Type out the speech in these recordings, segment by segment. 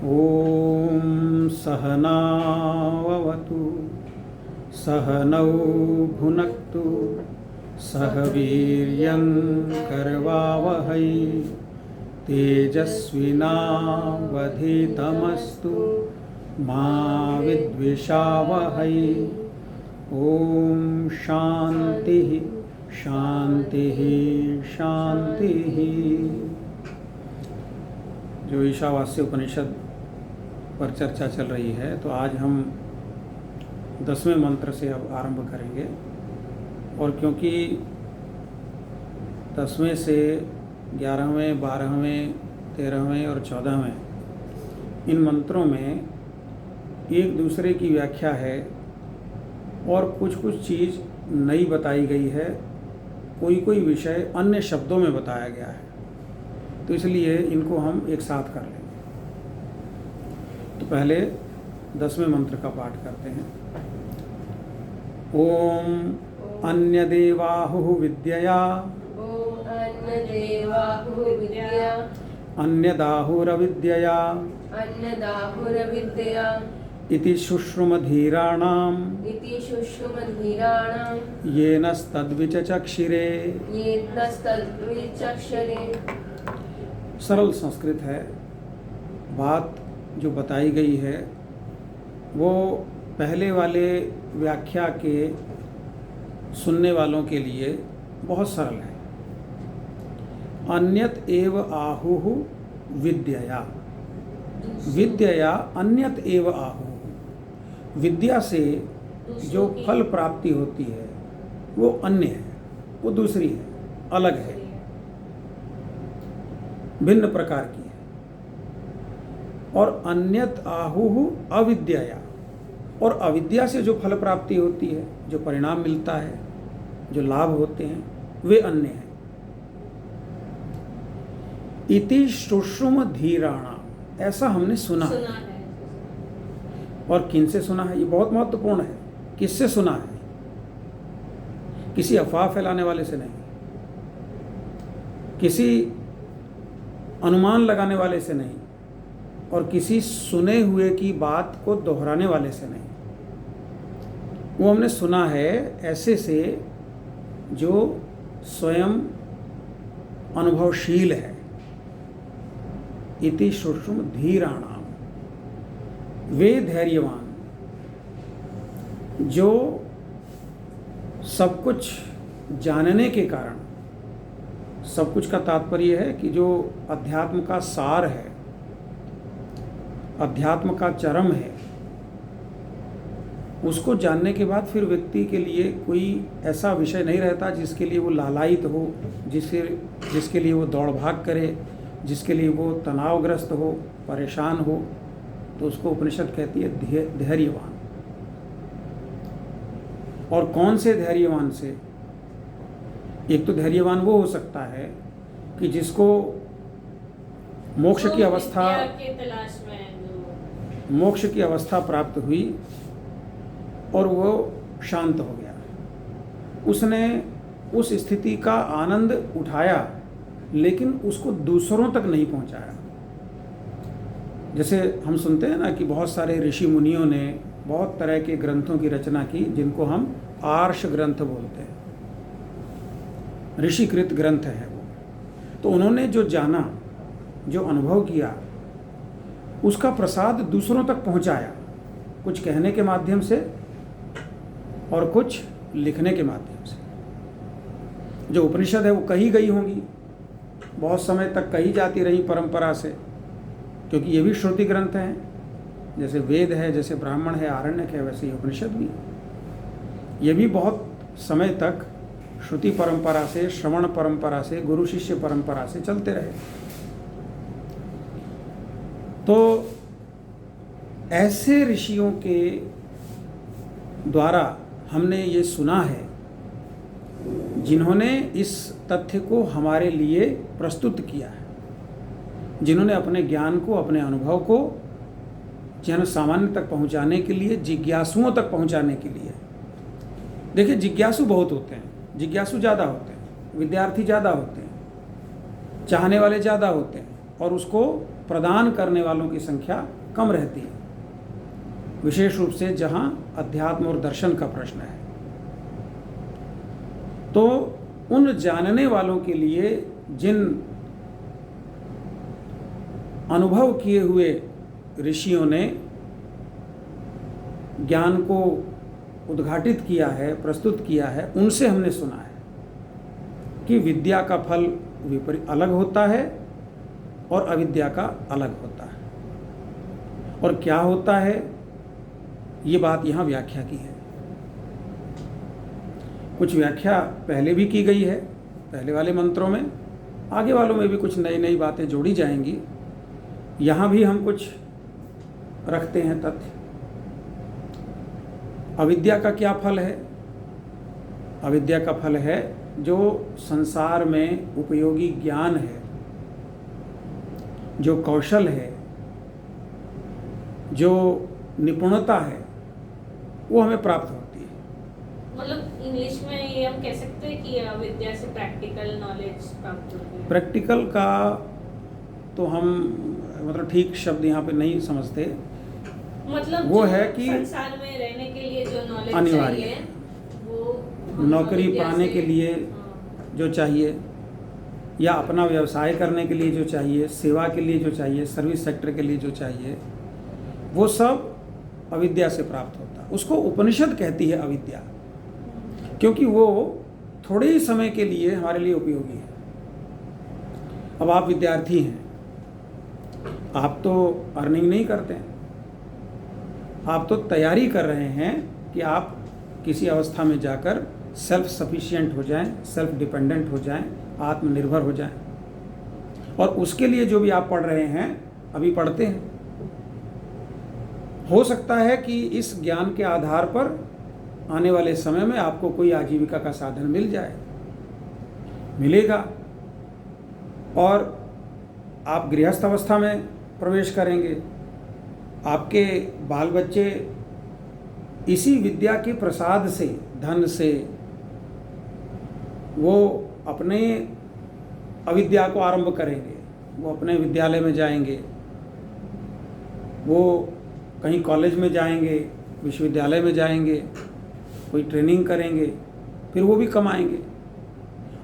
ॐ सहनाववतु सहनौ भुनक्तु सह वीर्यं करवावहै तेजस्विनावधीतमस्तु मा विद्विषावहै। ॐ शान्तिः शान्तिः शान्तिः। जो ईशावास्य उपनिषद पर चर्चा चल रही है, तो आज हम 10वें मंत्र से अब आरंभ करेंगे। और क्योंकि 10वें से 11वें, 12वें, 13वें और 14वें इन मंत्रों में एक दूसरे की व्याख्या है और कुछ कुछ चीज़ नई बताई गई है, कोई कोई विषय अन्य शब्दों में बताया गया है, तो इसलिए इनको हम एक साथ कर लेंगे। तो पहले 10वें मंत्र का पाठ करते हैं। ओम अन्यदेवाहुः विद्यया अन्यदाहुरविद्यया इति शुश्रुमधीराणां येनस्तद्विचक्षिरे। सरल संस्कृत है। बात जो बताई गई है वो पहले वाले व्याख्या के सुनने वालों के लिए बहुत सरल है। अन्यत एव आहुः विद्यया, विद्यया अन्यत एव आहुः। विद्या से जो फल प्राप्ति होती है वो अन्य है, वो दूसरी है, अलग है, भिन्न प्रकार की है। और अन्यत आहुः अविद्यया, और अविद्या से जो फल प्राप्ति होती है, जो परिणाम मिलता है, जो लाभ होते हैं, वे अन्य हैं। इति शुश्रुम धीराणाम, ऐसा हमने सुना है। और किनसे सुना है? ये बहुत महत्वपूर्ण है। किससे सुना है? किसी अफवाह फैलाने वाले से नहीं, किसी अनुमान लगाने वाले से नहीं, और किसी सुने हुए की बात को दोहराने वाले से नहीं। वो हमने सुना है ऐसे से जो स्वयं अनुभवशील है। इति शुश्रुम धीराणाम, वे धैर्यवान जो सब कुछ जानने के कारण, सब कुछ का तात्पर्य है कि जो अध्यात्म का सार है, अध्यात्म का चरम है, उसको जानने के बाद फिर व्यक्ति के लिए कोई ऐसा विषय नहीं रहता जिसके लिए वो लालायित हो, जिसके लिए वो दौड़ भाग करे, जिसके लिए वो तनावग्रस्त हो, परेशान हो। तो उसको उपनिषद कहती है धैर्यवान। और कौन से धैर्यवान से? एक तो धैर्यवान वो हो सकता है कि जिसको मोक्ष की अवस्था प्राप्त हुई और वो शांत हो गया, उसने उस स्थिति का आनंद उठाया, लेकिन उसको दूसरों तक नहीं पहुंचाया। जैसे हम सुनते हैं ना कि बहुत सारे ऋषि मुनियों ने बहुत तरह के ग्रंथों की रचना की, जिनको हम आर्ष ग्रंथ बोलते हैं, ऋषिकृत ग्रंथ है वो। तो उन्होंने जो जाना, जो अनुभव किया, उसका प्रसाद दूसरों तक पहुंचाया, कुछ कहने के माध्यम से और कुछ लिखने के माध्यम से। जो उपनिषद है वो कही गई होंगी, बहुत समय तक कही जाती रही परंपरा से, क्योंकि ये भी श्रुति ग्रंथ हैं। जैसे वेद है, जैसे ब्राह्मण है, आरण्यक है, वैसे ही उपनिषद भी। ये भी बहुत समय तक श्रुति परंपरा से, श्रवण परंपरा से, गुरु शिष्य परंपरा से चलते रहे। तो ऐसे ऋषियों के द्वारा हमने ये सुना है, जिन्होंने इस तथ्य को हमारे लिए प्रस्तुत किया है, जिन्होंने अपने ज्ञान को, अपने अनुभव को जन सामान्य तक पहुंचाने के लिए, जिज्ञासुओं तक पहुंचाने के लिए। देखिए, जिज्ञासु बहुत होते हैं, जिज्ञासु ज़्यादा होते हैं, विद्यार्थी ज़्यादा होते हैं, चाहने वाले ज़्यादा होते हैं, और उसको प्रदान करने वालों की संख्या कम रहती है, विशेष रूप से जहाँ अध्यात्म और दर्शन का प्रश्न है। तो उन जानने वालों के लिए, जिन अनुभव किए हुए ऋषियों ने ज्ञान को उद्घाटित किया है, प्रस्तुत किया है, उनसे हमने सुना है कि विद्या का फल विपरीत अलग होता है और अविद्या का अलग होता है। और क्या होता है, ये बात यहाँ व्याख्या की है। कुछ व्याख्या पहले भी की गई है, पहले वाले मंत्रों में, आगे वालों में भी कुछ नई नई बातें जोड़ी जाएंगी। यहाँ भी हम कुछ रखते हैं तथ्य। अविद्या का क्या फल है? अविद्या का फल है जो संसार में उपयोगी ज्ञान है, जो कौशल है, जो निपुणता है, वो हमें प्राप्त होती है। मतलब इंग्लिश में ये हम कह सकते हैं कि अविद्या से प्रैक्टिकल नॉलेज प्राप्त होती है। प्रैक्टिकल का तो हम मतलब ठीक शब्द यहाँ पे नहीं समझते। मतलब वो है कि संसार में रहने के लिए जो नॉलेज अनिवार्य चाहिए, है, वो नौकरी पाने के लिए हाँ। जो चाहिए, या अपना व्यवसाय करने के लिए जो चाहिए, सेवा के लिए जो चाहिए, सर्विस सेक्टर के लिए जो चाहिए, वो सब अविद्या से प्राप्त होता है। उसको उपनिषद कहती है अविद्या, क्योंकि वो थोड़े ही समय के लिए हमारे लिए उपयोगी है। अब आप विद्यार्थी हैं, आप तो अर्निंग नहीं करते हैं, आप तो तैयारी कर रहे हैं कि आप किसी अवस्था में जाकर सेल्फ सफिशिएंट हो जाएं, सेल्फ डिपेंडेंट हो जाएं, आत्मनिर्भर हो जाएं। और उसके लिए जो भी आप पढ़ रहे हैं, अभी पढ़ते हैं, हो सकता है कि इस ज्ञान के आधार पर आने वाले समय में आपको कोई आजीविका का साधन मिल जाए, मिलेगा, और आप गृहस्थ अवस्था में प्रवेश करेंगे। आपके बाल बच्चे इसी विद्या के प्रसाद से, धन से, वो अपने अविद्या को आरंभ करेंगे। वो अपने विद्यालय में जाएंगे, वो कहीं कॉलेज में जाएंगे, विश्वविद्यालय में जाएंगे, कोई ट्रेनिंग करेंगे, फिर वो भी कमाएंगे।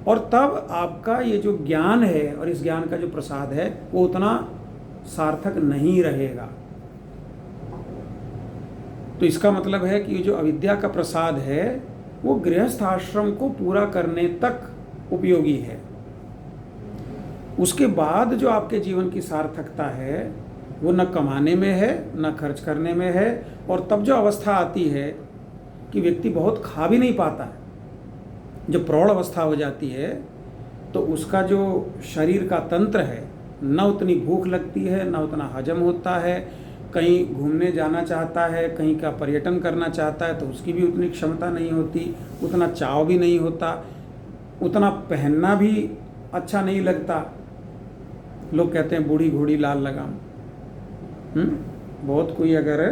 और तब आपका ये जो ज्ञान है और इस ज्ञान का जो प्रसाद है, वो उतना सार्थक नहीं रहेगा। तो इसका मतलब है कि जो अविद्या का प्रसाद है, वो गृहस्थ आश्रम को पूरा करने तक उपयोगी है। उसके बाद जो आपके जीवन की सार्थकता है, वो न कमाने में है, न खर्च करने में है। और तब जो अवस्था आती है कि व्यक्ति बहुत खा भी नहीं पाता है, जब प्रौढ़ अवस्था हो जाती है, तो उसका जो शरीर का तंत्र है, न उतनी भूख लगती है, न उतना हजम होता है। कहीं घूमने जाना चाहता है, कहीं का पर्यटन करना चाहता है, तो उसकी भी उतनी क्षमता नहीं होती, उतना चाव भी नहीं होता, उतना पहनना भी अच्छा नहीं लगता। लोग कहते हैं बूढ़ी घोड़ी लाल लगाम। बहुत कोई अगर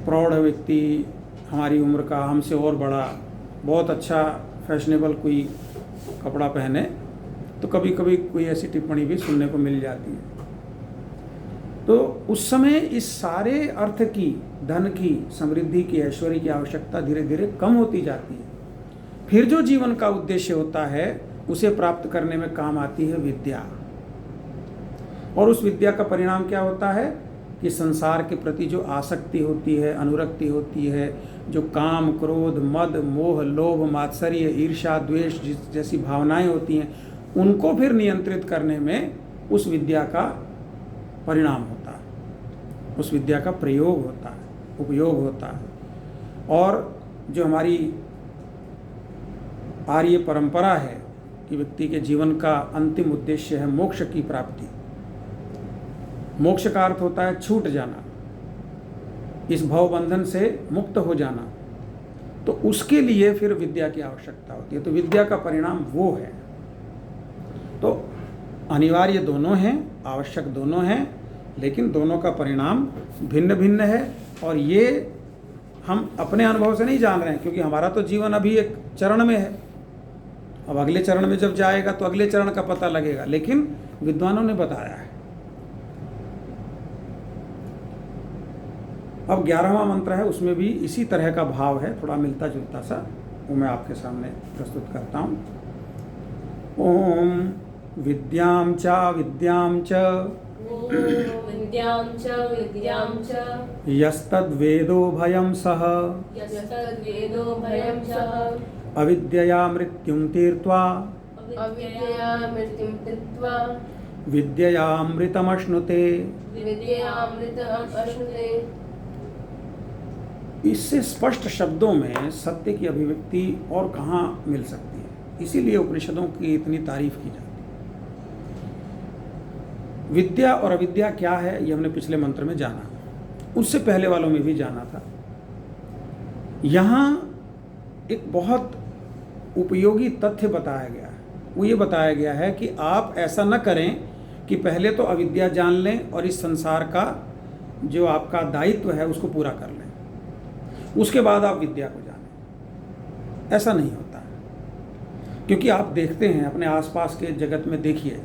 प्रौढ़ व्यक्ति, हमारी उम्र का, हमसे और बड़ा, बहुत अच्छा फैशनेबल कोई कपड़ा पहने, तो कभी कभी कोई ऐसी टिप्पणी भी सुनने को मिल जाती है। तो उस समय इस सारे अर्थ की, धन की, समृद्धि की, ऐश्वर्य की आवश्यकता धीरे धीरे कम होती जाती है। फिर जो जीवन का उद्देश्य होता है, उसे प्राप्त करने में काम आती है विद्या। और उस विद्या का परिणाम क्या होता है कि संसार के प्रति जो आसक्ति होती है, अनुरक्ति होती है, जो काम, क्रोध, मद, मोह, लोभ, मात्सर्य, ईर्ष्या, द्वेष जैसी भावनाएं होती हैं, उनको फिर नियंत्रित करने में उस विद्या का परिणाम होता है, उस विद्या का प्रयोग होता है, उपयोग होता है। और जो हमारी आर्य परंपरा है कि व्यक्ति के जीवन का अंतिम उद्देश्य है मोक्ष की प्राप्ति। मोक्ष का अर्थ होता है छूट जाना, इस भव बंधन से मुक्त हो जाना। तो उसके लिए फिर विद्या की आवश्यकता होती है। तो विद्या का परिणाम वो है। तो अनिवार्य दोनों हैं, आवश्यक दोनों हैं, लेकिन दोनों का परिणाम भिन्न भिन्न है। और ये हम अपने अनुभव से नहीं जान रहे हैं, क्योंकि हमारा तो जीवन अभी एक चरण में है। अब अगले चरण में जब जाएगा तो अगले चरण का पता लगेगा। लेकिन विद्वानों ने बताया है। अब 11वां मंत्र है, उसमें भी इसी तरह का भाव है, थोड़ा मिलता जुलता सा, वो मैं आपके सामने प्रस्तुत करता हूँ। ओम विद्यां च विद्यां च विद्यां च यस्तद्वेदो भयं सः यस्तद्वेदो भयं सः अविद्यया मृत्युं तीर्त्वा अविद्यया मृत्युं तीर्त्वा विद्ययामृतमश्नुते। विद्यामृतम् अश्नुते। इससे स्पष्ट शब्दों में सत्य की अभिव्यक्ति और कहाँ मिल सकती है, इसीलिए उपनिषदों की इतनी तारीफ की जाती है। विद्या और अविद्या क्या है, ये हमने पिछले मंत्र में जाना, उससे पहले वालों में भी जाना था। यहाँ एक बहुत उपयोगी तथ्य बताया गया है। वो ये बताया गया है कि आप ऐसा न करें कि पहले तो अविद्या जान लें और इस संसार का जो आपका दायित्व है उसको पूरा कर लें, उसके बाद आप विद्या को जानें। ऐसा नहीं होता है, क्योंकि आप देखते हैं अपने आसपास के जगत में, देखिए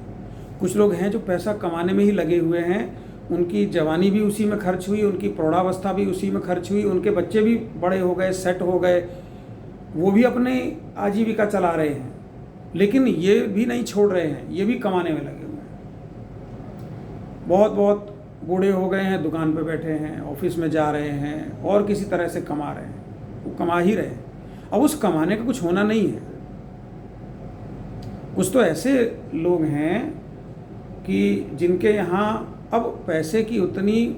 कुछ लोग हैं जो पैसा कमाने में ही लगे हुए हैं, उनकी जवानी भी उसी में खर्च हुई, उनकी प्रौढ़ावस्था भी उसी में खर्च हुई, उनके बच्चे भी बड़े हो गए, सेट हो गए, वो भी अपने आजीविका चला रहे हैं, लेकिन ये भी नहीं छोड़ रहे हैं, ये भी कमाने में लगे हुए हैं। बहुत बहुत बूढ़े हो गए हैं, दुकान पे बैठे हैं, ऑफिस में जा रहे हैं और किसी तरह से कमा रहे हैं, वो कमा ही रहे हैं। अब उस कमाने का कुछ होना नहीं है। कुछ तो ऐसे लोग हैं कि जिनके यहाँ अब पैसे की उतनी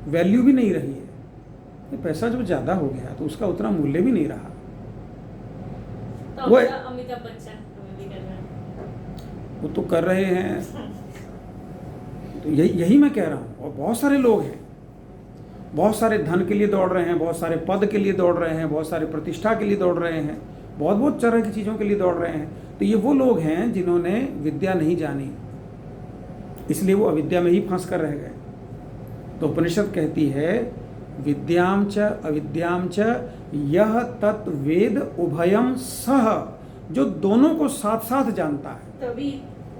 वैल्यू भी नहीं रही है। ये पैसा जब ज़्यादा हो गया तो उसका उतना मूल्य भी नहीं रहा। तो वो अमिताभ बच्चन भी कर रहे हैं। वो तो कर रहे हैं, तो यही मैं कह रहा हूँ। और बहुत सारे लोग हैं, बहुत सारे धन के लिए दौड़ रहे हैं, बहुत सारे पद के लिए दौड़ रहे हैं, बहुत सारे प्रतिष्ठा के लिए दौड़ रहे हैं, बहुत बहुत तरह की चीज़ों के लिए दौड़ रहे हैं। तो ये वो लोग हैं जिन्होंने विद्या नहीं जानी, इसलिए वो अविद्या में ही फंस कर रह गए। तो उपनिषद कहती है विद्याम च अविद्याम च यह तत्वेद उभयम सह, जो दोनों को साथ साथ जानता है, तभी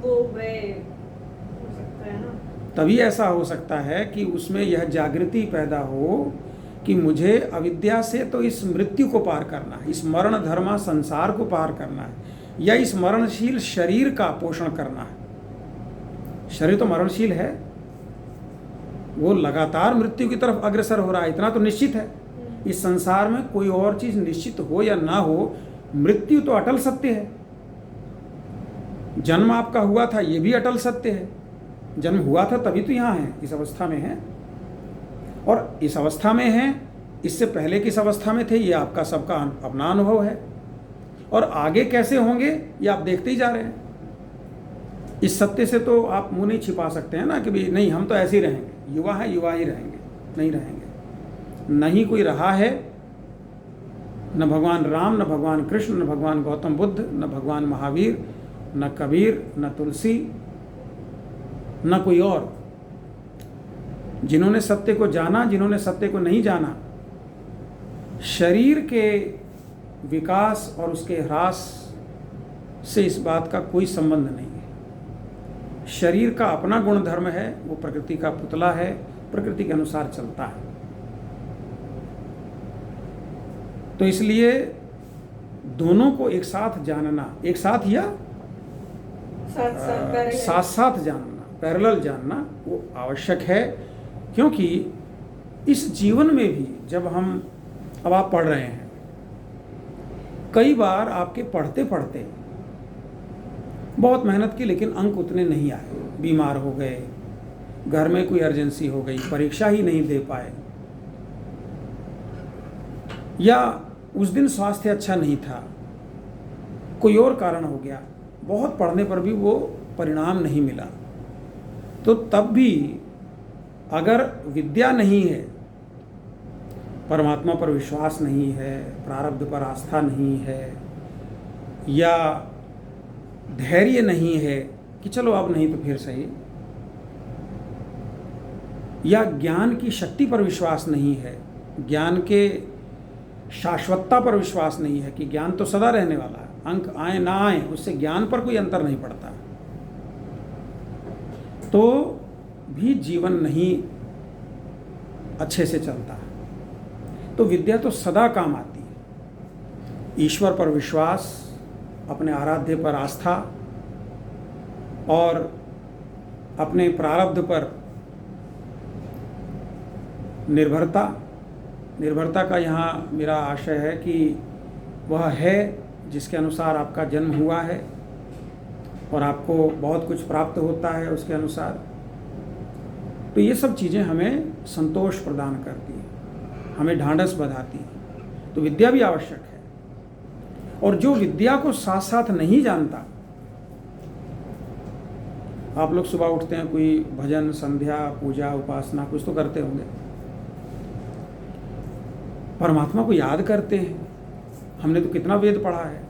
वो वे हो सकता है ना। तभी ऐसा हो सकता है कि उसमें यह जागृति पैदा हो कि मुझे अविद्या से तो इस मृत्यु को पार करना है, इस मरण धर्मा संसार को पार करना है, या इस मरणशील शरीर का पोषण करना है। शरीर तो मरणशील है, वो लगातार मृत्यु की तरफ अग्रसर हो रहा है, इतना तो निश्चित है। इस संसार में कोई और चीज निश्चित हो या ना हो, मृत्यु तो अटल सत्य है। जन्म आपका हुआ था, ये भी अटल सत्य है। जन्म हुआ था तभी तो यहाँ है, इस अवस्था में है, और इस अवस्था में है, इससे पहले किस अवस्था में थे, ये आपका सबका अपना अनुभव है। और आगे कैसे होंगे ये आप देखते ही जा रहे हैं। इस सत्य से तो आप मुंह नहीं छिपा सकते हैं ना कि भाई नहीं हम तो ऐसे ही रहेंगे, युवा है युवा ही रहेंगे। नहीं रहेंगे, नहीं कोई रहा है, न भगवान राम, न भगवान कृष्ण, न भगवान गौतम बुद्ध, न भगवान महावीर, न कबीर, न तुलसी, न कोई और। जिन्होंने सत्य को जाना, जिन्होंने सत्य को नहीं जाना, शरीर के विकास और उसके ह्रास से इस बात का कोई संबंध नहीं है। शरीर का अपना गुण धर्म है, वो प्रकृति का पुतला है, प्रकृति के अनुसार चलता है। तो इसलिए दोनों को एक साथ जानना, एक साथ या साथ साथ जानना, पैरेलल जानना वो आवश्यक है। क्योंकि इस जीवन में भी जब हम, अब आप पढ़ रहे हैं, कई बार आपके पढ़ते पढ़ते बहुत मेहनत की लेकिन अंक उतने नहीं आए, बीमार हो गए, घर में कोई अर्जेंसी हो गई, परीक्षा ही नहीं दे पाए, या उस दिन स्वास्थ्य अच्छा नहीं था, कोई और कारण हो गया, बहुत पढ़ने पर भी वो परिणाम नहीं मिला। तो तब भी अगर विद्या नहीं है, परमात्मा पर विश्वास नहीं है, प्रारब्ध पर आस्था नहीं है, या धैर्य नहीं है कि चलो अब नहीं तो फिर सही, या ज्ञान की शक्ति पर विश्वास नहीं है, ज्ञान के शाश्वतता पर विश्वास नहीं है कि ज्ञान तो सदा रहने वाला है, अंक आए ना आए उससे ज्ञान पर कोई अंतर नहीं पड़ता। तो भी जीवन नहीं अच्छे से चलता है। तो विद्या तो सदा काम आती है। ईश्वर पर विश्वास, अपने आराध्य पर आस्था और अपने प्रारब्ध पर निर्भरता का यहाँ मेरा आशय है कि वह है जिसके अनुसार आपका जन्म हुआ है और आपको बहुत कुछ प्राप्त होता है उसके अनुसार। तो ये सब चीज़ें हमें संतोष प्रदान करती हैं, हमें ढांढस बंधाती हैं। तो विद्या भी आवश्यक है। और जो विद्या को साथ साथ नहीं जानता, आप लोग सुबह उठते हैं, कोई भजन, संध्या, पूजा, उपासना कुछ तो करते होंगे, परमात्मा को याद करते हैं। हमने तो कितना वेद पढ़ा है,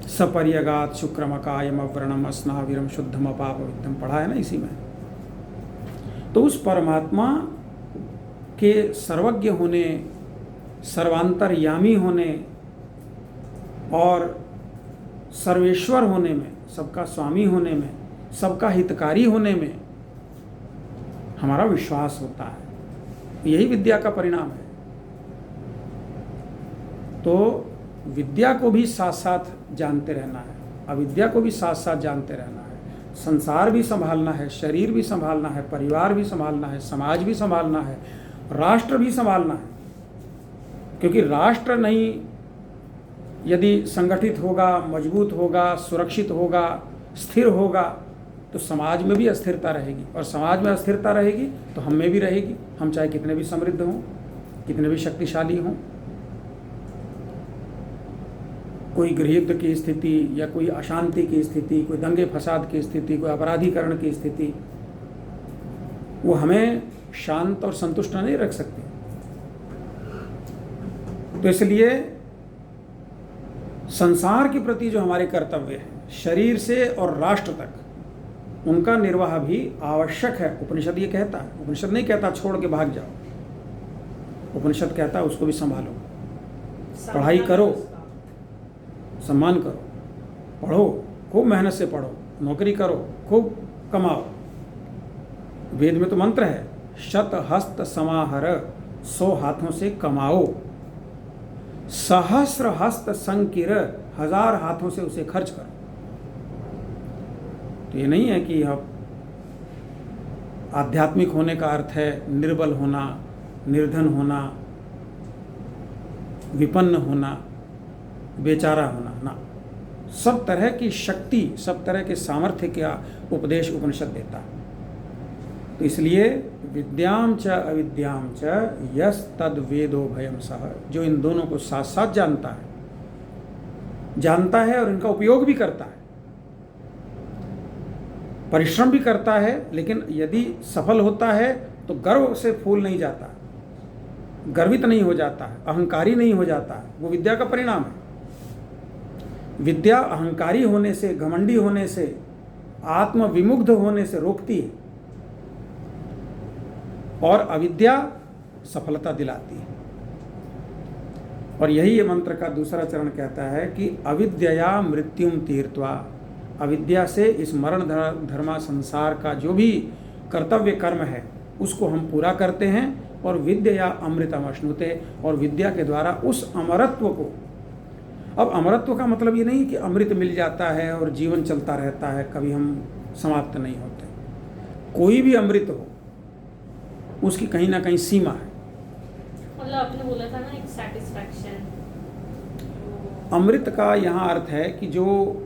सपर्यगात शुक्रमकायम अव्रणम अस्नाविरम शुद्धम अपाप विद्धम, पढ़ा है ना इसी में। तो उस परमात्मा के सर्वज्ञ होने, सर्वांतरयामी होने और सर्वेश्वर होने में, सबका स्वामी होने में, सबका हितकारी होने में हमारा विश्वास होता है। यही विद्या का परिणाम है। तो विद्या को भी साथ साथ जानते रहना है, अविद्या को भी साथ साथ जानते रहना है। संसार भी संभालना है, शरीर भी संभालना है, परिवार भी संभालना है, समाज भी संभालना है, राष्ट्र भी संभालना है। क्योंकि राष्ट्र नहीं यदि संगठित होगा, मजबूत होगा, सुरक्षित होगा, स्थिर होगा, तो समाज में भी अस्थिरता रहेगी। और समाज में अस्थिरता रहेगी तो हम में भी रहेगी, हम चाहे कितने भी समृद्ध हों, कितने भी शक्तिशाली हों। कोई गृहयुद्ध की स्थिति या कोई अशांति की स्थिति, कोई दंगे फसाद की स्थिति, कोई अपराधीकरण की स्थिति, वो हमें शांत और संतुष्ट नहीं रख सकती। तो इसलिए संसार के प्रति जो हमारे कर्तव्य हैं, शरीर से और राष्ट्र तक, उनका निर्वाह भी आवश्यक है। उपनिषद ये कहता है, उपनिषद नहीं कहता छोड़ के भाग जाओ। उपनिषद कहता है उसको भी संभालो, पढ़ाई करो, सम्मान करो, पढ़ो, खूब मेहनत से पढ़ो, नौकरी करो, खूब कमाओ। वेद में तो मंत्र है, शत हस्त समाहर, 100 हाथों से कमाओ, सहस्र हस्त संकिर, 1000 हाथों से उसे खर्च करो। तो ये नहीं है कि अब आध्यात्मिक होने का अर्थ है निर्बल होना, निर्धन होना, विपन्न होना, बेचारा होना ना। सब तरह की शक्ति, सब तरह के सामर्थ्य का उपदेश उपनिषद देता है। तो इसलिए विद्याम च अविद्याम च यस तद वेदो भयम सह, जो इन दोनों को साथ साथ जानता है और इनका उपयोग भी करता है, परिश्रम भी करता है, लेकिन यदि सफल होता है तो गर्व से फूल नहीं जाता, गर्वित नहीं हो जाता है, अहंकारी नहीं हो जाता है। वो विद्या का परिणाम है। विद्या अहंकारी होने से, घमंडी होने से, आत्मविमुग्ध होने से रोकती है और अविद्या सफलता दिलाती है। और यही ये मंत्र का दूसरा चरण कहता है कि अविद्यया मृत्युम तीर्त्वा, अविद्या से इस मरण धर्मा संसार का जो भी कर्तव्य कर्म है उसको हम पूरा करते हैं। और विद्या अमृतम अश्नुते, और विद्या के द्वारा उस अमरत्व को, अब अमरत्व का मतलब ये नहीं कि अमृत मिल जाता है और जीवन चलता रहता है, कभी हम समाप्त नहीं होते। कोई भी अमृत हो उसकी कहीं ना कहीं सीमा है। मतलब आपने बोला था ना एक सैटिस्फैक्शन, अमृत का यहाँ अर्थ है कि जो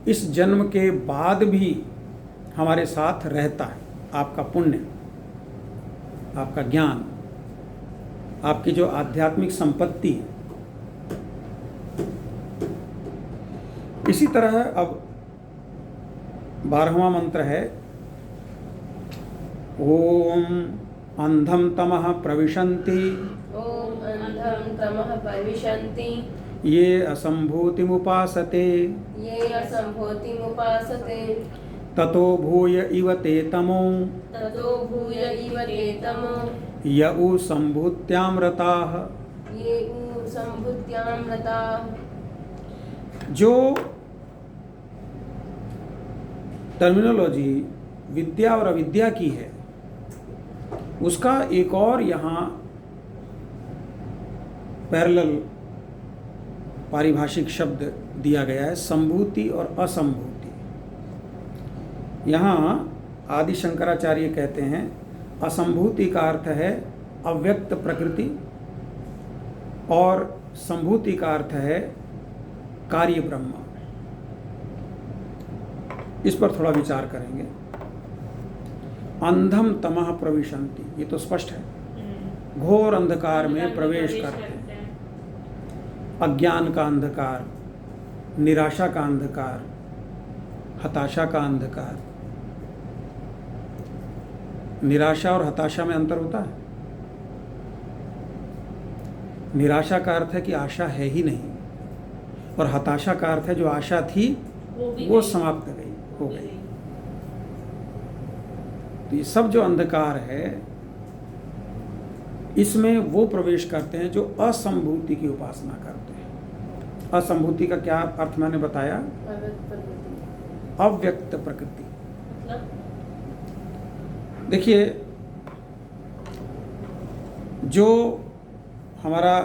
इस जन्म के बाद भी हमारे साथ रहता है। आपका पुण्य, आपका ज्ञान, आपकी जो आध्यात्मिक संपत्ति है। इसी तरह अब 12वां मंत्र है, ओम अंधम तमः प्रविशन्ति, ओम अंधम तमः प्रविशन्ति, ये असंभूतिमुपासते, ये असंभूतिमुपासते, ततो भूय इव ते तमो, ततो भूय इव ते तमो, यउ संभूत्यामृताः। ये उ संभूत्यामृताः। जो टर्मिनोलॉजी विद्या और अविद्या की है, उसका एक और यहाँ पैरेलल पारिभाषिक शब्द दिया गया है, संभूति और असंभूति। यहाँ आदि शंकराचार्य कहते हैं असंभूति का अर्थ है अव्यक्त प्रकृति और संभूति का अर्थ है कार्य ब्रह्म। इस पर थोड़ा विचार करेंगे। अंधम तमः प्रविशन्ति, ये तो स्पष्ट है, घोर अंधकार में प्रवेश करते हैं। अज्ञान का अंधकार, निराशा का अंधकार, हताशा का अंधकार। निराशा और हताशा में अंतर होता है। निराशा का अर्थ है कि आशा है ही नहीं, और हताशा का अर्थ है जो आशा थी वो समाप्त हो गई। तो ये सब जो अंधकार है इसमें वो प्रवेश करते हैं जो असंभूति की उपासना करते हैं। असंभूति का क्या अर्थ मैंने बताया? अव्यक्त प्रकृति। देखिए, जो हमारा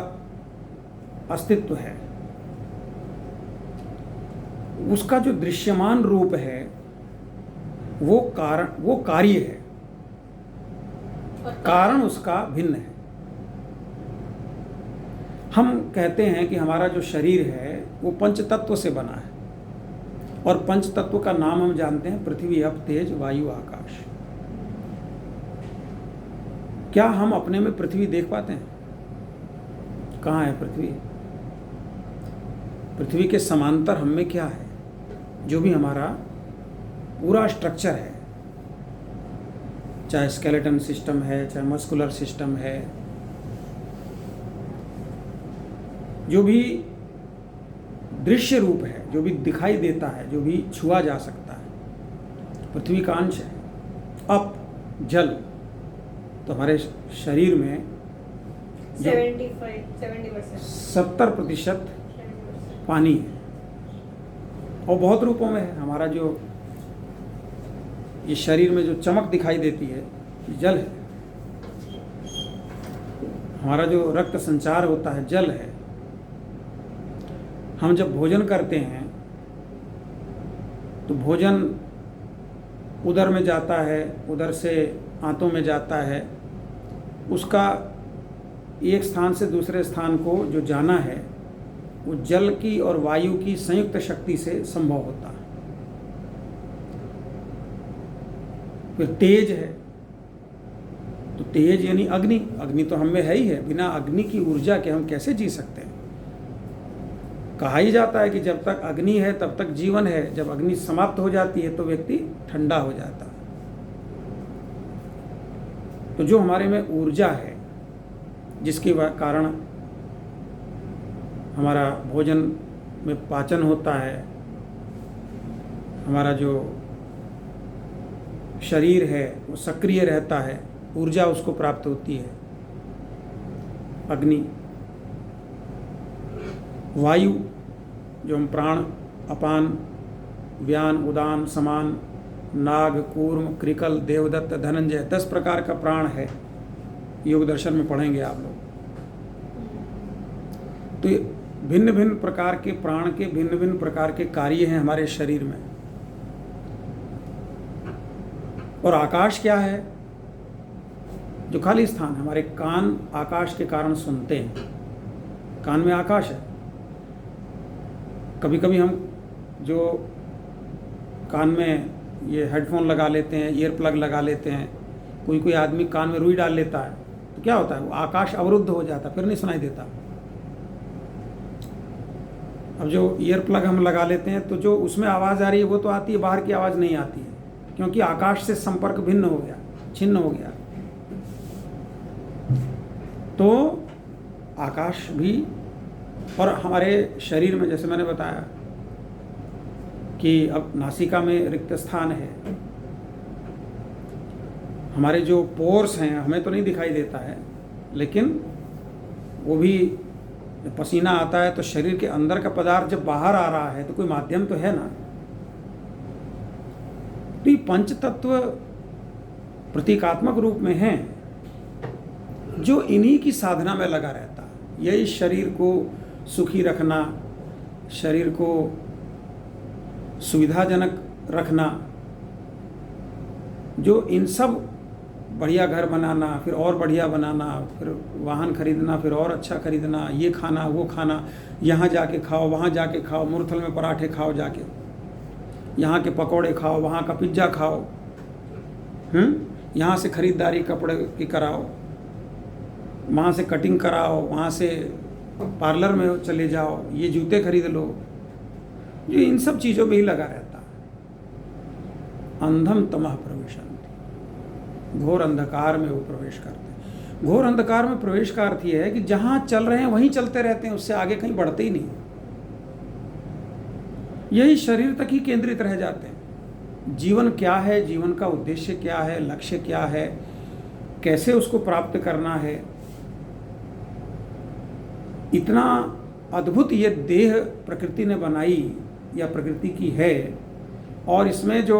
अस्तित्व है उसका जो दृश्यमान रूप है वो कार्य है, कारण उसका भिन्न है। हम कहते हैं कि हमारा जो शरीर है वो पंच तत्व से बना है, और पंच तत्व का नाम हम जानते हैं पृथ्वी, अप, तेज, वायु, आकाश। क्या हम अपने में पृथ्वी देख पाते हैं? कहाँ है पृथ्वी? पृथ्वी के समांतर हम में क्या है? जो भी हमारा पूरा स्ट्रक्चर है, चाहे स्केलेटन सिस्टम है, चाहे मस्कुलर सिस्टम है, जो भी दृश्य रूप है, जो भी दिखाई देता है, जो भी छुआ जा सकता है, पृथ्वी का अंश है। अप, जल, तो हमारे शरीर में 70% पानी है, और बहुत रूपों में है। हमारा जो ये शरीर में जो चमक दिखाई देती है ये जल है। हमारा जो रक्त संचार होता है जल है। हम जब भोजन करते हैं तो भोजन उदर में जाता है, उदर से आंतों में जाता है, उसका एक स्थान से दूसरे स्थान को जो जाना है वो जल की और वायु की संयुक्त शक्ति से संभव होता है। फिर तेज है, तो तेज यानी अग्नि। अग्नि तो हम में है ही है, बिना अग्नि की ऊर्जा के हम कैसे जी सकते हैं? कहा ही जाता है कि जब तक अग्नि है तब तक जीवन है, जब अग्नि समाप्त हो जाती है तो व्यक्ति ठंडा हो जाता है। तो जो हमारे में ऊर्जा है जिसके कारण हमारा भोजन में पाचन होता है, हमारा जो शरीर है वो सक्रिय रहता है, ऊर्जा उसको प्राप्त होती है, अग्नि। वायु, जो हम प्राण, अपान, व्यान, उदान, समान, नाग, कूर्म, कृकल, देवदत्त, धनंजय, 10 प्रकार का प्राण है। योग दर्शन में पढ़ेंगे आप लोग। तो ये भिन्न भिन्न प्रकार के प्राण के भिन्न भिन्न प्रकार के कार्य हैं हमारे शरीर में। और आकाश क्या है? जो खाली स्थान है। हमारे कान आकाश के कारण सुनते हैं, कान में आकाश है। कभी कभी हम जो कान में ये हेडफोन लगा लेते हैं, ईयर प्लग लगा लेते हैं, कोई आदमी कान में रुई डाल लेता है, तो क्या होता है? वो आकाश अवरुद्ध हो जाता, फिर नहीं सुनाई देता। अब जो ईयर प्लग हम लगा लेते हैं तो जो उसमें आवाज़ आ रही है वो तो आती है, बाहर की आवाज़ नहीं आती है, क्योंकि आकाश से संपर्क भिन्न हो गया, छिन्न हो गया। तो आकाश भी, और हमारे शरीर में जैसे मैंने बताया कि अब नासिका में रिक्त स्थान है, हमारे जो पोर्स हैं हमें तो नहीं दिखाई देता है, लेकिन वो भी जब पसीना आता है तो शरीर के अंदर का पदार्थ जब बाहर आ रहा है तो कोई माध्यम तो है ना। तो ये पंच तत्व प्रतीकात्मक रूप में हैं जो इन्हीं की साधना में लगा रहता है। यही शरीर को सुखी रखना, शरीर को सुविधाजनक रखना, जो इन सब बढ़िया घर बनाना, फिर और बढ़िया बनाना, फिर वाहन खरीदना, फिर और अच्छा खरीदना, ये खाना वो खाना, यहाँ जाके खाओ वहाँ जाके खाओ, मुरथल में पराठे खाओ जाके, यहाँ के पकौड़े खाओ, वहाँ का पिज्ज़ा खाओ, यहाँ से खरीदारी कपड़े की कराओ, वहाँ से कटिंग कराओ, वहाँ से पार्लर में चले जाओ, ये जूते खरीद लो, ये इन सब चीज़ों में ही लगा रहता है। अंधम तमः प्रविशन्ति, घोर अंधकार में वो प्रवेश करते हैं। घोर अंधकार में प्रवेश का अर्थ ये है कि जहाँ चल रहे हैं वहीं चलते रहते हैं, उससे आगे कहीं बढ़ते ही नहीं, यही शरीर तक ही केंद्रित रह जाते हैं। जीवन क्या है, जीवन का उद्देश्य क्या है, लक्ष्य क्या है, कैसे उसको प्राप्त करना है, इतना अद्भुत ये देह प्रकृति ने बनाई या प्रकृति की है, और इसमें जो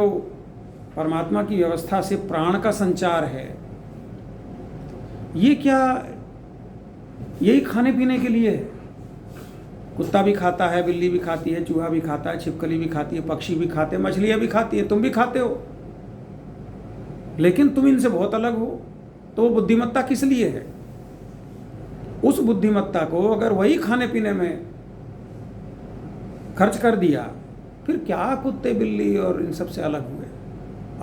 परमात्मा की व्यवस्था से प्राण का संचार है, ये क्या, यही खाने पीने के लिए है। कुत्ता भी खाता है, बिल्ली भी खाती है, चूहा भी खाता है, छिपकली भी खाती है, पक्षी भी खाते हैं, मछलियाँ भी खाती है, तुम भी खाते हो, लेकिन तुम इनसे बहुत अलग हो। तो वो बुद्धिमत्ता किस लिए है? उस बुद्धिमत्ता को अगर वही खाने पीने में खर्च कर दिया, फिर क्या कुत्ते बिल्ली और इन सब से अलग हुए?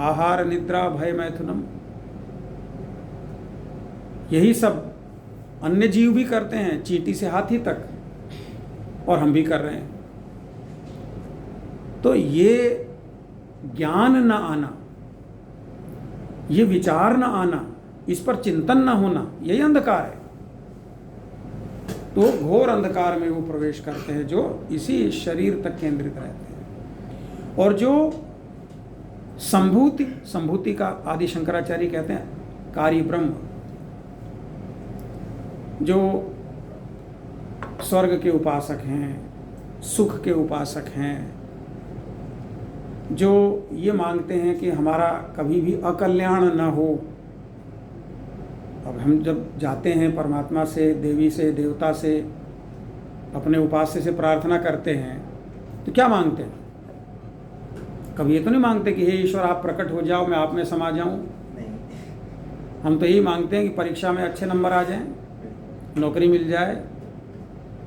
आहार निद्रा भय मैथुनम, यही सब अन्य जीव भी करते हैं, चींटी से हाथी तक, और हम भी कर रहे हैं। तो ये ज्ञान न आना, ये विचार न आना, इस पर चिंतन न होना, यही अंधकार है। तो घोर अंधकार में वो प्रवेश करते हैं जो इसी शरीर तक केंद्रित रहते हैं। और जो संभूति का आदि शंकराचार्य कहते हैं कार्य ब्रह्म, जो स्वर्ग के उपासक हैं, सुख के उपासक हैं, जो ये मांगते हैं कि हमारा कभी भी अकल्याण न हो। अब हम जब जाते हैं परमात्मा से, देवी से, देवता से, अपने उपास्य से प्रार्थना करते हैं, तो क्या मांगते हैं? कभी ये तो नहीं मांगते कि हे ईश्वर आप प्रकट हो जाओ, मैं आप में समा जाऊं। हम तो यही मांगते हैं कि परीक्षा में अच्छे नंबर आ जाएं, नौकरी मिल जाए,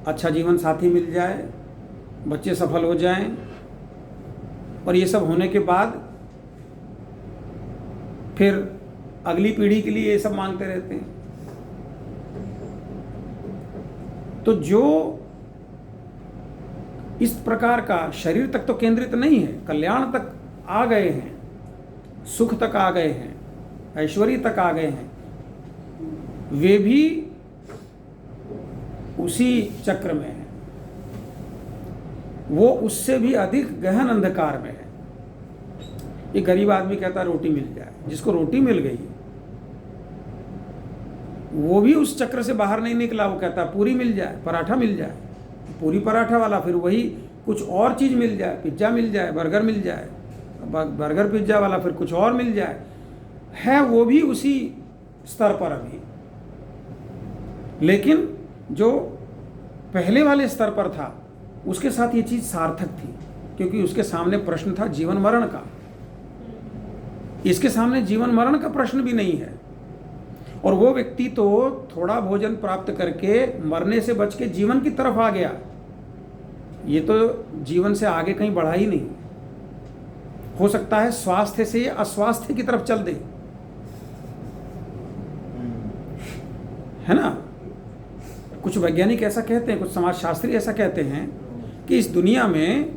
अच्छा जीवन साथी मिल जाए, बच्चे सफल हो जाएं, और ये सब होने के बाद फिर अगली पीढ़ी के लिए ये सब मांगते रहते हैं। तो जो इस प्रकार का शरीर तक तो केंद्रित नहीं है, कल्याण तक आ गए हैं, सुख तक आ गए हैं, ऐश्वर्य तक आ गए हैं, वे भी उसी चक्र में है। वो उससे भी अधिक गहन अंधकार में है। एक गरीब आदमी कहता है रोटी मिल जाए, जिसको रोटी मिल गई वो भी उस चक्र से बाहर नहीं निकला, वो कहता पूरी मिल जाए, पराठा मिल जाए। पूरी पराठा वाला फिर वही कुछ और चीज़ मिल जाए, पिज्ज़ा मिल जाए, बर्गर मिल जाए, बर्गर पिज्ज़ा वाला फिर कुछ और मिल जाए, है वो भी उसी स्तर पर अभी। लेकिन जो पहले वाले स्तर पर था उसके साथ ये चीज़ सार्थक थी, क्योंकि उसके सामने प्रश्न था जीवन मरण का। इसके सामने जीवन मरण का प्रश्न भी नहीं है, और वो व्यक्ति तो थोड़ा भोजन प्राप्त करके मरने से बच के जीवन की तरफ आ गया। ये तो जीवन से आगे कहीं बढ़ा ही नहीं। हो सकता है स्वास्थ्य से अस्वास्थ्य की तरफ चल दे, है ना। कुछ वैज्ञानिक ऐसा कहते हैं, कुछ समाजशास्त्री ऐसा कहते हैं कि इस दुनिया में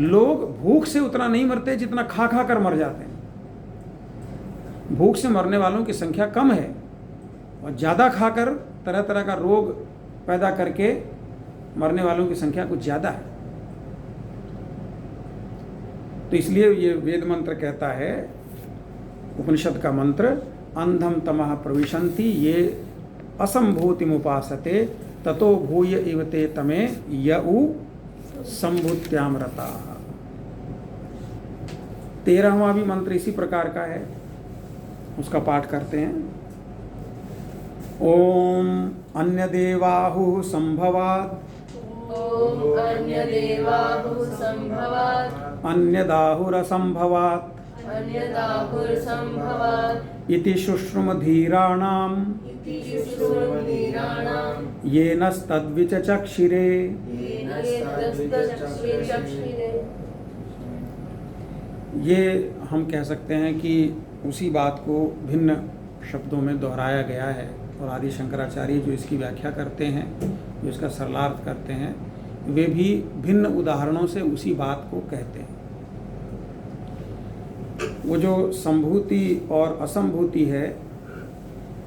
लोग भूख से उतना नहीं मरते जितना खा खा कर मर जाते हैं। भूख से मरने वालों की संख्या कम है, और ज़्यादा खाकर तरह तरह का रोग पैदा करके मरने वालों की संख्या कुछ ज़्यादा है। तो इसलिए ये वेद मंत्र कहता है, उपनिषद का मंत्र, अंधम तमः प्रविशन्ति ये असंभूतिमुपासते ततो भूय इव ते तमे यऊ संभूत्याम रताः। 13वां भी मंत्र इसी प्रकार का है, उसका पाठ करते हैं। ओम अन्य देवाहुः संभवात् ओम अन्यदेवाहुः संभवात् अन्यदाहुरसंभवात् अन्यदाहुरसंभवात् इति शुश्रुमधीराणाम् इति शुश्रुमधीराणां येनस्तद्विचचक्षिरे। येनस्तच्चक्षुरे। ये हम कह सकते हैं कि उसी बात को भिन्न शब्दों में दोहराया गया है, और आदि शंकराचार्य जो इसकी व्याख्या करते हैं, जो इसका सरलार्थ करते हैं, वे भी भिन्न उदाहरणों से उसी बात को कहते हैं। वो जो संभूति और असंभूति है,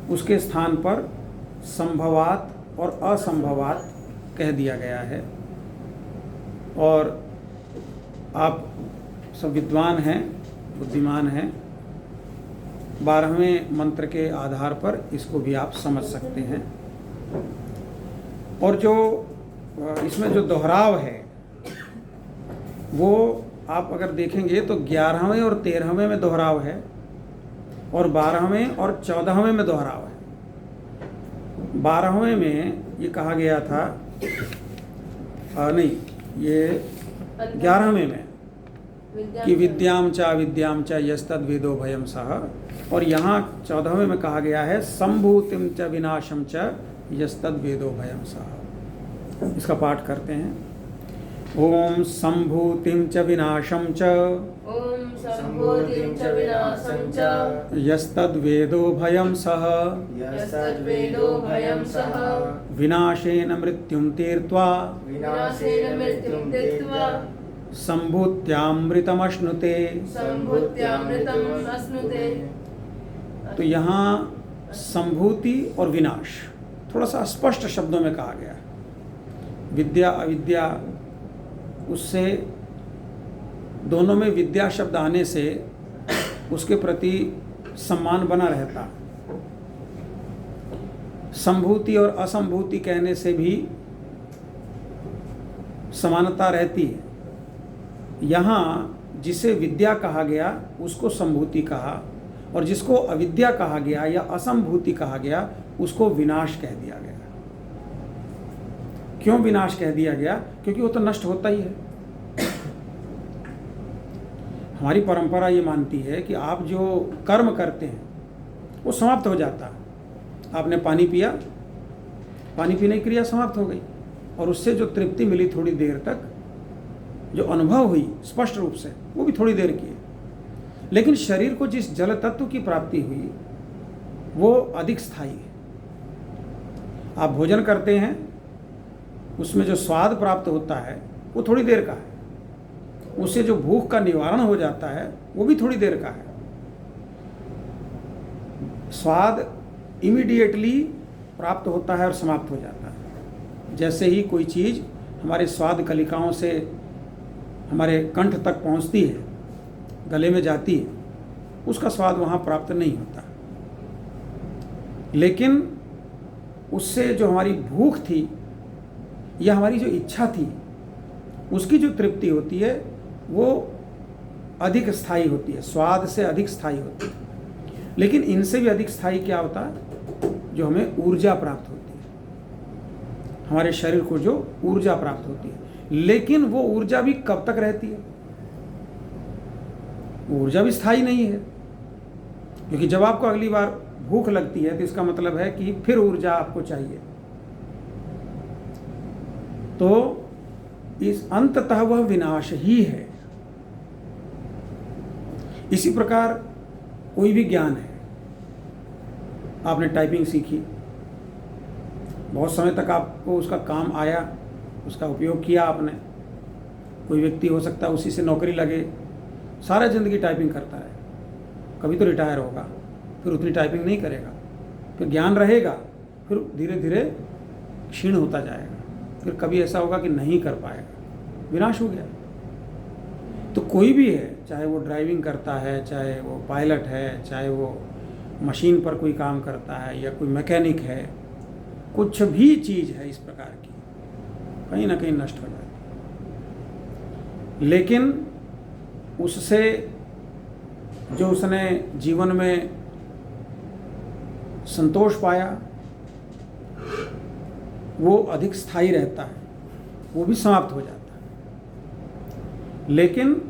उसके स्थान पर संभवात और असंभवात कह दिया गया है। और आप सब विद्वान हैं, बुद्धिमान हैं, 12वें मंत्र के आधार पर इसको भी आप समझ सकते हैं। और जो इसमें जो दोहराव है, वो आप अगर देखेंगे तो 11वें और 13वें में दोहराव है, और 12वें और 14वें में दोहराव है। 12वें में ये कहा गया था, नहीं, ये 11वें में कि विद्याम च यस्तद्वेदो भयम सह, और यहाँ 14वें में कहा गया है संभूतिम च विनाशम च यस्तद्वेदो भयम सह। इसका पाठ करते हैं। ओम संभूतिम च विनाशम च ओम संभूतिं च विनाशं च यस्तद्वेदो भयं सह यस्तद्वेदो भयं सह विनाशेन मृत्युं तीर्त्वा विनाशेन मृत्युं त्यक्त्वा संभूत्यामृतमश्नुते। संभूत्यामृतम् अश्नुते। तो यहाँ संभूति और विनाश थोड़ा सा स्पष्ट शब्दों में कहा गया है। विद्या अविद्या, उससे दोनों में विद्या शब्द आने से उसके प्रति सम्मान बना रहता। संभूति और असंभूति कहने से भी समानता रहती है। यहाँ जिसे विद्या कहा गया उसको संभूति कहा, और जिसको अविद्या कहा गया या असंभूति कहा गया उसको विनाश कह दिया गया। क्यों विनाश कह दिया गया? क्योंकि वो तो नष्ट होता ही है। हमारी परंपरा ये मानती है कि आप जो कर्म करते हैं वो समाप्त हो जाता है। आपने पानी पिया, पानी पीने की क्रिया समाप्त हो गई, और उससे जो तृप्ति मिली थोड़ी देर तक, जो अनुभव हुई स्पष्ट रूप से, वो भी थोड़ी देर की है। लेकिन शरीर को जिस जल तत्व की प्राप्ति हुई वो अधिक स्थायी है। आप भोजन करते हैं, उसमें जो स्वाद प्राप्त होता है वो थोड़ी देर का है। उससे जो भूख का निवारण हो जाता है वो भी थोड़ी देर का है। स्वाद इमीडिएटली प्राप्त होता है और समाप्त हो जाता है। जैसे ही कोई चीज़ हमारे स्वाद कलिकाओं से हमारे कंठ तक पहुंचती है, गले में जाती है, उसका स्वाद वहाँ प्राप्त नहीं होता। लेकिन उससे जो हमारी भूख थी या हमारी जो इच्छा थी, उसकी जो तृप्ति होती है वो अधिक स्थायी होती है, स्वाद से अधिक स्थायी होती है। लेकिन इनसे भी अधिक स्थायी क्या होता है? जो हमें ऊर्जा प्राप्त होती है, हमारे शरीर को जो ऊर्जा प्राप्त होती है। लेकिन वो ऊर्जा भी कब तक रहती है? ऊर्जा भी स्थायी नहीं है, क्योंकि जब आपको अगली बार भूख लगती है तो इसका मतलब है कि फिर ऊर्जा आपको चाहिए। तो इस अंततः वह विनाश ही है। इसी प्रकार कोई भी ज्ञान है, आपने टाइपिंग सीखी, बहुत समय तक आपको उसका काम आया, उसका उपयोग किया आपने। कोई व्यक्ति हो सकता है उसी से नौकरी लगे, सारा ज़िंदगी टाइपिंग करता है, कभी तो रिटायर होगा, फिर उतनी टाइपिंग नहीं करेगा, फिर ज्ञान रहेगा, फिर धीरे धीरे क्षीण होता जाएगा, फिर कभी ऐसा होगा कि नहीं कर पाएगा, विनाश हो गया। तो कोई भी है, चाहे वो ड्राइविंग करता है, चाहे वो पायलट है, चाहे वो मशीन पर कोई काम करता है, या कोई मैकेनिक है, कुछ भी चीज़ है इस प्रकार की, कहीं ना कहीं नष्ट हो जाती है। लेकिन उससे जो उसने जीवन में संतोष पाया वो अधिक स्थायी रहता है, वो भी समाप्त हो जाता है। लेकिन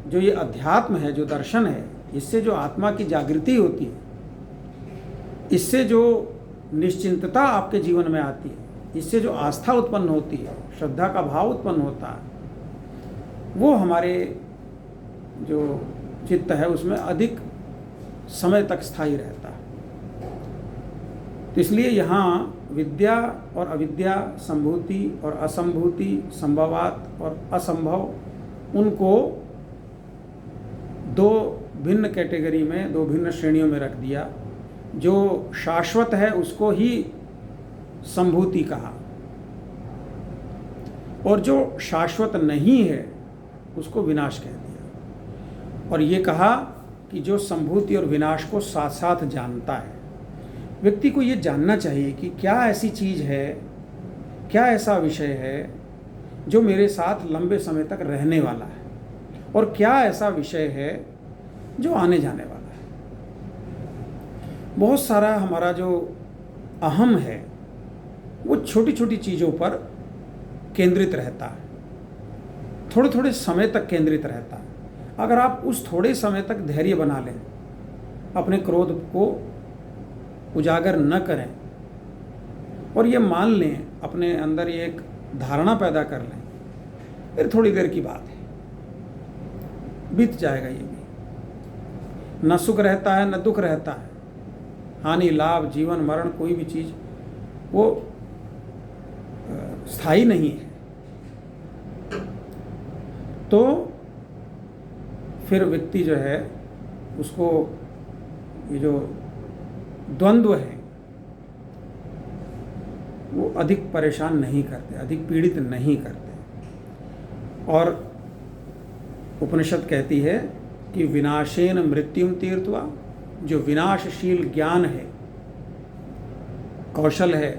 जो ये अध्यात्म है, जो दर्शन है, इससे जो आत्मा की जागृति होती है, इससे जो निश्चिंतता आपके जीवन में आती है, इससे जो आस्था उत्पन्न होती है, श्रद्धा का भाव उत्पन्न होता है, वो हमारे जो चित्त है उसमें अधिक समय तक स्थायी रहता है। तो इसलिए यहाँ विद्या और अविद्या, संभूति और असंभूति, संभवात और असंभव, उनको दो भिन्न कैटेगरी में, दो भिन्न श्रेणियों में रख दिया। जो शाश्वत है उसको ही संभूति कहा, और जो शाश्वत नहीं है उसको विनाश कह दिया। और ये कहा कि जो संभूति और विनाश को साथ साथ जानता है, व्यक्ति को ये जानना चाहिए कि क्या ऐसी चीज़ है, क्या ऐसा विषय है जो मेरे साथ लंबे समय तक रहने वाला है, और क्या ऐसा विषय है जो आने जाने वाला है। बहुत सारा हमारा जो अहम है वो छोटी छोटी चीज़ों पर केंद्रित रहता है, थोड़े थोड़े समय तक केंद्रित रहता है। अगर आप उस थोड़े समय तक धैर्य बना लें, अपने क्रोध को उजागर न करें, और ये मान लें, अपने अंदर ये एक धारणा पैदा कर लें, फिर थोड़ी देर की बात है, बीत जाएगा। ये भी न सुख रहता है न दुख रहता है, हानि लाभ जीवन मरण कोई भी चीज़ वो स्थायी नहीं है। तो फिर व्यक्ति जो है उसको ये जो द्वंद्व है वो अधिक परेशान नहीं करते, अधिक पीड़ित नहीं करते। और उपनिषद कहती है कि विनाशेन मृत्युम तीर्थवा, जो विनाशशील ज्ञान है, कौशल है,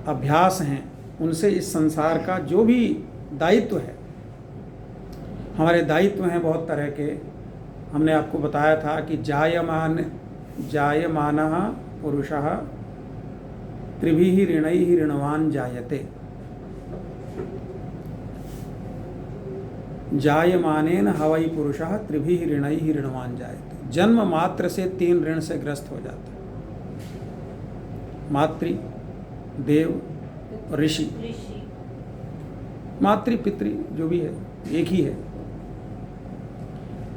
अभ्यास हैं, उनसे इस संसार का जो भी दायित्व है, हमारे दायित्व हैं बहुत तरह के। हमने आपको बताया था कि जायमानः पुरुषः त्रिभिः ऋणैः ऋणवान जायते। जायमानेन हवै पुरुषः त्रिभिः ऋणैः ऋणवान जायते। जन्म मात्र से 3 ऋण से ग्रस्त हो जाता है, मातृ, देव और ऋषि। मातृ पितृ जो भी है एक ही है।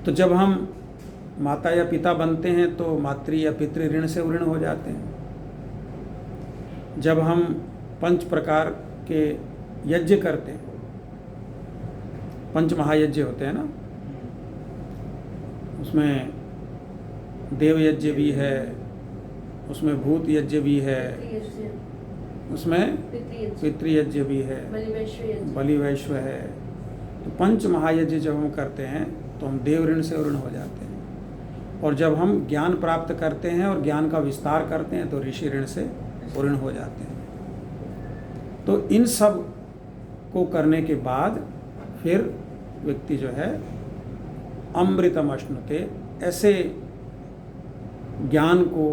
तो जब हम माता या पिता बनते हैं तो मातृ या पितृ ऋण से ऋण हो जाते हैं। जब हम 5 प्रकार के यज्ञ करते हैं, 5 महायज्ञ होते हैं ना, उसमें देव यज्ञ भी है, उसमें भूत यज्ञ भी है, उसमें पितृयज्ञ भी है, बलि वैश्व है। तो 5 महायज्ञ जब हम करते हैं तो हम देव ऋण से ऋण हो जाते हैं। और जब हम ज्ञान प्राप्त करते हैं और ज्ञान का विस्तार करते हैं तो ऋषि ऋण से ऋण हो जाते हैं। तो इन सब को करने के बाद फिर व्यक्ति जो है अमृतम अश्नुते, ऐसे ज्ञान को,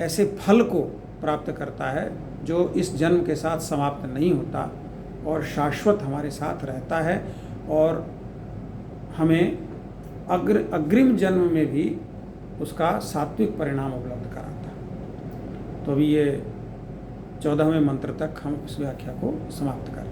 ऐसे फल को प्राप्त करता है जो इस जन्म के साथ समाप्त नहीं होता और शाश्वत हमारे साथ रहता है, और हमें अग्रिम जन्म में भी उसका सात्विक परिणाम उपलब्ध कराता है। तो अभी ये 14वें मंत्र तक हम इस व्याख्या को समाप्त करें।